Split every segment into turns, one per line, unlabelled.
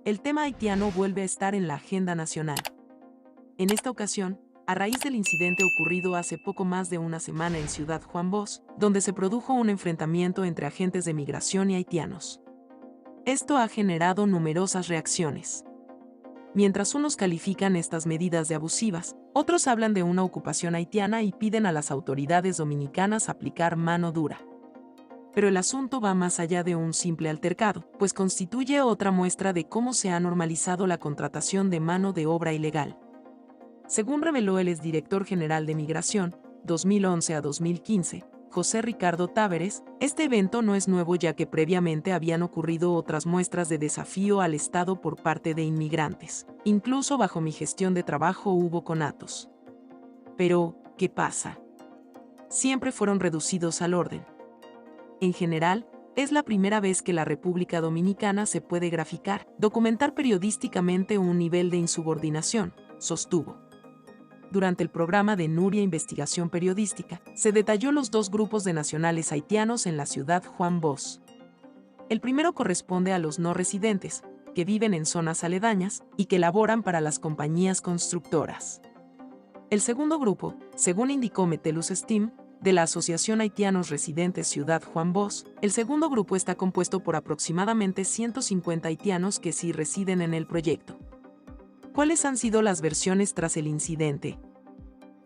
el tema haitiano vuelve a estar en la agenda nacional. En esta ocasión, a raíz del incidente ocurrido hace poco más de una semana en Ciudad Juan Bos, donde se produjo un enfrentamiento entre agentes de migración y haitianos. Esto ha generado numerosas reacciones. Mientras unos califican estas medidas de abusivas, otros hablan de una ocupación haitiana y piden a las autoridades dominicanas aplicar mano dura. Pero el asunto va más allá de un simple altercado, pues constituye otra muestra de cómo se ha normalizado la contratación de mano de obra ilegal. Según reveló el exdirector general de Migración, 2011 a 2015, José Ricardo Táveres, este evento no es nuevo ya que previamente habían ocurrido otras muestras de desafío al Estado por parte de inmigrantes. Incluso bajo mi gestión de trabajo hubo conatos. Pero, ¿qué pasa? Siempre fueron reducidos al orden. En general, es la primera vez que la República Dominicana se puede graficar, documentar periodísticamente un nivel de insubordinación, sostuvo. Durante el programa de Nuria Investigación Periodística, se detalló los dos grupos de nacionales haitianos en la ciudad Juan Bos. El primero corresponde a los no residentes, que viven en zonas aledañas y que laboran para las compañías constructoras. El segundo grupo, según indicó Metellus Steam, de la Asociación Haitianos Residentes Ciudad Juan Bos, el segundo grupo está compuesto por aproximadamente 150 haitianos que sí residen en el proyecto. ¿Cuáles han sido las versiones tras el incidente?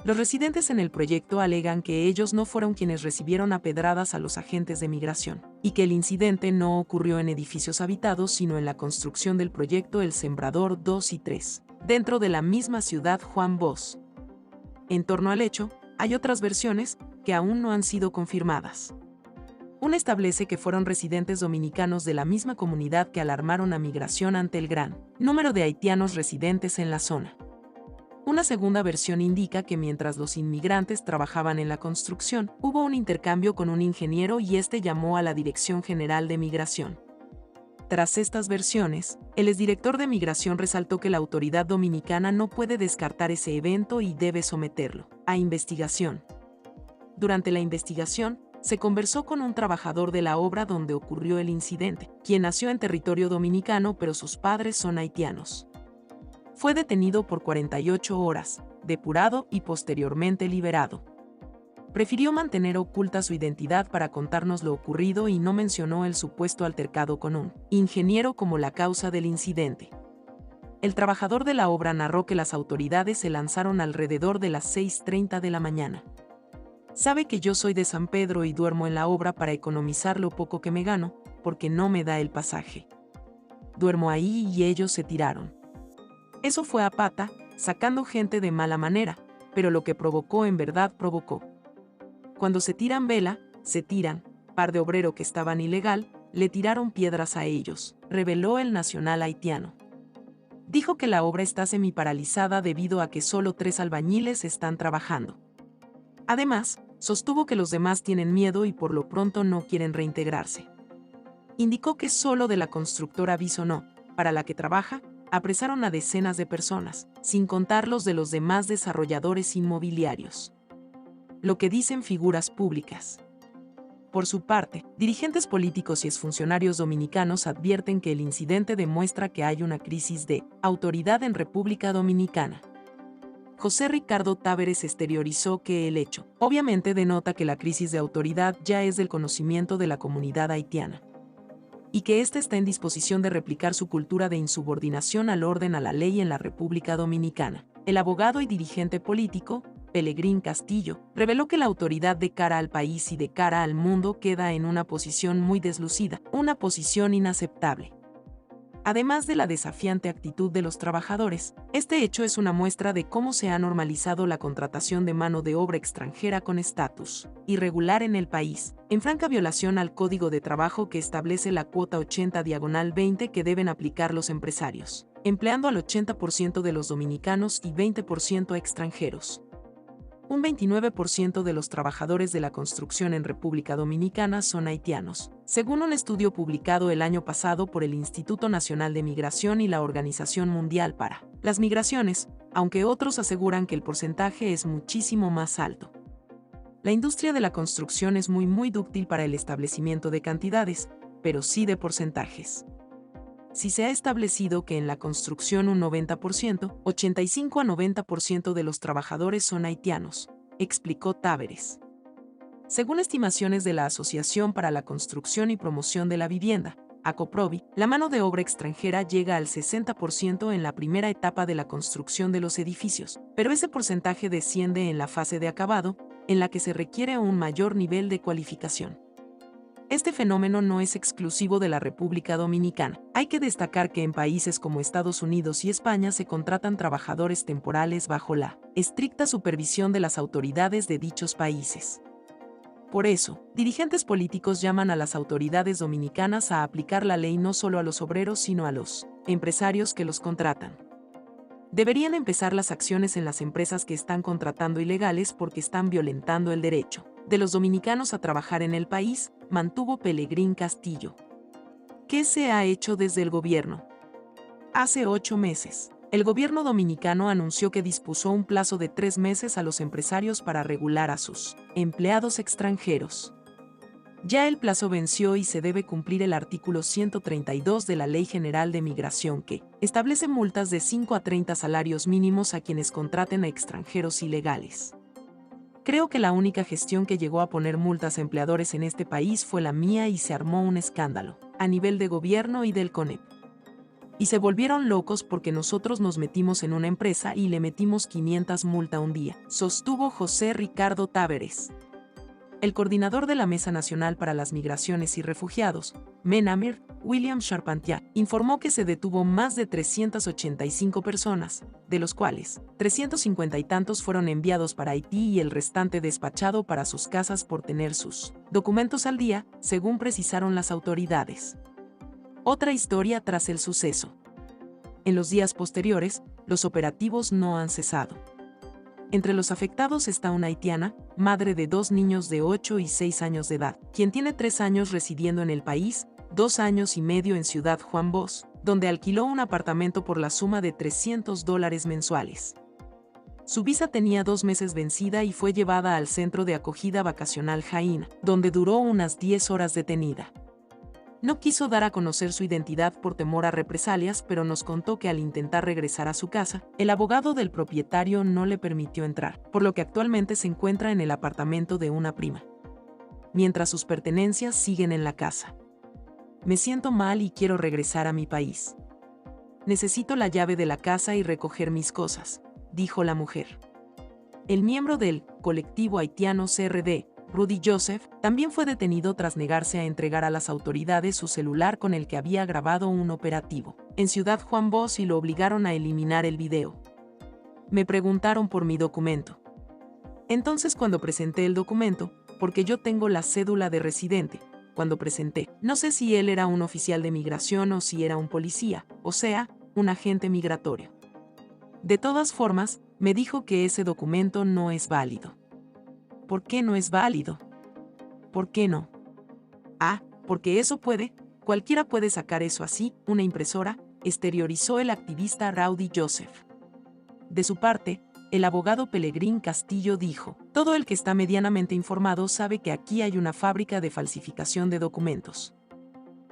Los residentes en el proyecto alegan que ellos no fueron quienes recibieron a pedradas a los agentes de migración, y que el incidente no ocurrió en edificios habitados sino en la construcción del proyecto El Sembrador 2 y 3, dentro de la misma ciudad Juan Bos. En torno al hecho, hay otras versiones que aún no han sido confirmadas. Una establece que fueron residentes dominicanos de la misma comunidad que alarmaron a migración ante el gran número de haitianos residentes en la zona. Una segunda versión indica que mientras los inmigrantes trabajaban en la construcción, hubo un intercambio con un ingeniero y este llamó a la Dirección General de Migración. Tras estas versiones, el exdirector de Migración resaltó que la autoridad dominicana no puede descartar ese evento y debe someterlo a investigación. Durante la investigación, se conversó con un trabajador de la obra donde ocurrió el incidente, quien nació en territorio dominicano pero sus padres son haitianos. Fue detenido por 48 horas, depurado y posteriormente liberado. Prefirió mantener oculta su identidad para contarnos lo ocurrido y no mencionó el supuesto altercado con un ingeniero como la causa del incidente. El trabajador de la obra narró que las autoridades se lanzaron alrededor de las 6:30 de la mañana. Sabe que yo soy de San Pedro y duermo en la obra para economizar lo poco que me gano, porque no me da el pasaje. Duermo ahí y ellos se tiraron. Eso fue a pata, sacando gente de mala manera, pero lo que provocó en verdad provocó. Cuando se tiran vela, se tiran, par de obrero que estaban ilegal, le tiraron piedras a ellos, reveló el nacional haitiano. Dijo que la obra está semiparalizada debido a que solo 3 albañiles están trabajando. Además, sostuvo que los demás tienen miedo y por lo pronto no quieren reintegrarse. Indicó que solo de la constructora Bisonó, para la que trabaja, apresaron a decenas de personas, sin contar los de los demás desarrolladores inmobiliarios. Lo que dicen figuras públicas. Por su parte, dirigentes políticos y exfuncionarios dominicanos advierten que el incidente demuestra que hay una crisis de autoridad en República Dominicana. José Ricardo Táveres exteriorizó que el hecho, obviamente denota que la crisis de autoridad ya es del conocimiento de la comunidad haitiana, y que ésta está en disposición de replicar su cultura de insubordinación al orden a la ley en la República Dominicana. El abogado y dirigente político, Pelegrín Castillo, reveló que la autoridad de cara al país y de cara al mundo queda en una posición muy deslucida, una posición inaceptable. Además de la desafiante actitud de los trabajadores, este hecho es una muestra de cómo se ha normalizado la contratación de mano de obra extranjera con estatus irregular en el país, en franca violación al Código de Trabajo que establece la cuota 80/20 que deben aplicar los empresarios, empleando al 80% de los dominicanos y 20% a extranjeros. Un 29% de los trabajadores de la construcción en República Dominicana son haitianos, según un estudio publicado el año pasado por el Instituto Nacional de Migración y la Organización Mundial para las Migraciones, aunque otros aseguran que el porcentaje es muchísimo más alto. La industria de la construcción es muy dúctil para el establecimiento de cantidades, pero sí de porcentajes. si se ha establecido que en la construcción un 90%, 85 a 90% de los trabajadores son haitianos, explicó Táveres. Según estimaciones de la Asociación para la Construcción y Promoción de la Vivienda, ACOPROVI, la mano de obra extranjera llega al 60% en la primera etapa de la construcción de los edificios, pero ese porcentaje desciende en la fase de acabado, en la que se requiere un mayor nivel de cualificación. Este fenómeno no es exclusivo de la República Dominicana. Hay que destacar que en países como Estados Unidos y España se contratan trabajadores temporales bajo la estricta supervisión de las autoridades de dichos países. Por eso, dirigentes políticos llaman a las autoridades dominicanas a aplicar la ley no solo a los obreros sino a los empresarios que los contratan. Deberían empezar las acciones en las empresas que están contratando ilegales porque están violentando el derecho de los dominicanos a trabajar en el país, mantuvo Pelegrín Castillo. ¿Qué se ha hecho desde el gobierno? Hace 8 meses, el gobierno dominicano anunció que dispuso un plazo de 3 meses a los empresarios para regular a sus empleados extranjeros. Ya el plazo venció y se debe cumplir el artículo 132 de la Ley General de Migración que establece multas de 5 a 30 salarios mínimos a quienes contraten a extranjeros ilegales. Creo que la única gestión que llegó a poner multas a empleadores en este país fue la mía y se armó un escándalo, a nivel de gobierno y del CONEP. Y se volvieron locos porque nosotros nos metimos en una empresa y le metimos 500 multa un día, sostuvo José Ricardo Táveres. El coordinador de la Mesa Nacional para las Migraciones y Refugiados, MENAMIR, William Charpentier, informó que se detuvo más de 385 personas, de los cuales 350 y tantos fueron enviados para Haití y el restante despachado para sus casas por tener sus documentos al día, según precisaron las autoridades. Otra historia tras el suceso. En los días posteriores, los operativos no han cesado. Entre los afectados está una haitiana, madre de 2 niños de 8 y 6 años de edad, quien tiene 3 años residiendo en el país, 2 años y medio en Ciudad Juan Bos, donde alquiló un apartamento por la suma de $300 mensuales. Su visa tenía 2 meses vencida y fue llevada al centro de acogida vacacional Jaina, donde duró unas 10 horas detenida. No quiso dar a conocer su identidad por temor a represalias, pero nos contó que al intentar regresar a su casa, el abogado del propietario no le permitió entrar, por lo que actualmente se encuentra en el apartamento de una prima, mientras sus pertenencias siguen en la casa. Me siento mal y quiero regresar a mi país. Necesito la llave de la casa y recoger mis cosas, dijo la mujer. El miembro del colectivo haitiano CRD, Rudy Joseph, también fue detenido tras negarse a entregar a las autoridades su celular con el que había grabado un operativo en Ciudad Juan Bos y lo obligaron a eliminar el video. Me preguntaron por mi documento. Entonces cuando presenté el documento, porque yo tengo la cédula de residente, cuando presenté, no sé si él era un oficial de migración o si era un policía, o sea, un agente migratorio. De todas formas, me dijo que ese documento no es válido. ¿Por qué no es válido? ¿Por qué no? Ah, porque cualquiera puede sacar eso así, una impresora, exteriorizó el activista Rudy Joseph. De su parte, el abogado Pelegrín Castillo dijo, todo el que está medianamente informado sabe que aquí hay una fábrica de falsificación de documentos.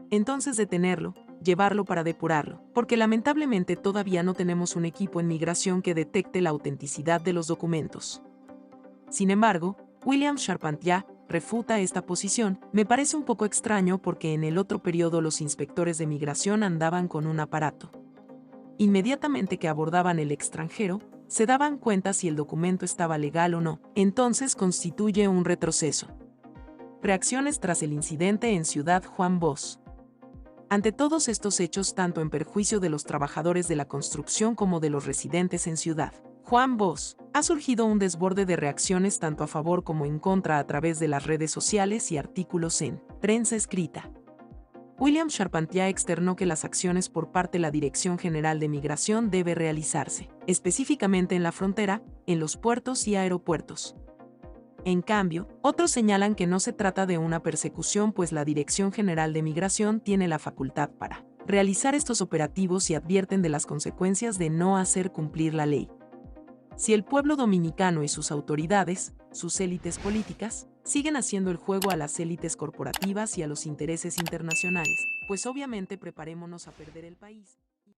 Entonces detenerlo, llevarlo para depurarlo, porque lamentablemente todavía no tenemos un equipo en migración que detecte la autenticidad de los documentos. Sin embargo, William Charpentier refuta esta posición. Me parece un poco extraño porque en el otro periodo los inspectores de migración andaban con un aparato. Inmediatamente que abordaban el extranjero, se daban cuenta si el documento estaba legal o no, entonces constituye un retroceso. Reacciones tras el incidente en Ciudad Juan Bos. Ante todos estos hechos, tanto en perjuicio de los trabajadores de la construcción como de los residentes en Ciudad Juan Bos, ha surgido un desborde de reacciones tanto a favor como en contra a través de las redes sociales y artículos en prensa escrita. William Charpentier externó que las acciones por parte de la Dirección General de Migración debe realizarse, específicamente en la frontera, en los puertos y aeropuertos. En cambio, otros señalan que no se trata de una persecución pues la Dirección General de Migración tiene la facultad para realizar estos operativos y advierten de las consecuencias de no hacer cumplir la ley. Si el pueblo dominicano y sus autoridades, sus élites políticas, siguen haciendo el juego a las élites corporativas y a los intereses internacionales, pues obviamente preparémonos a perder el país.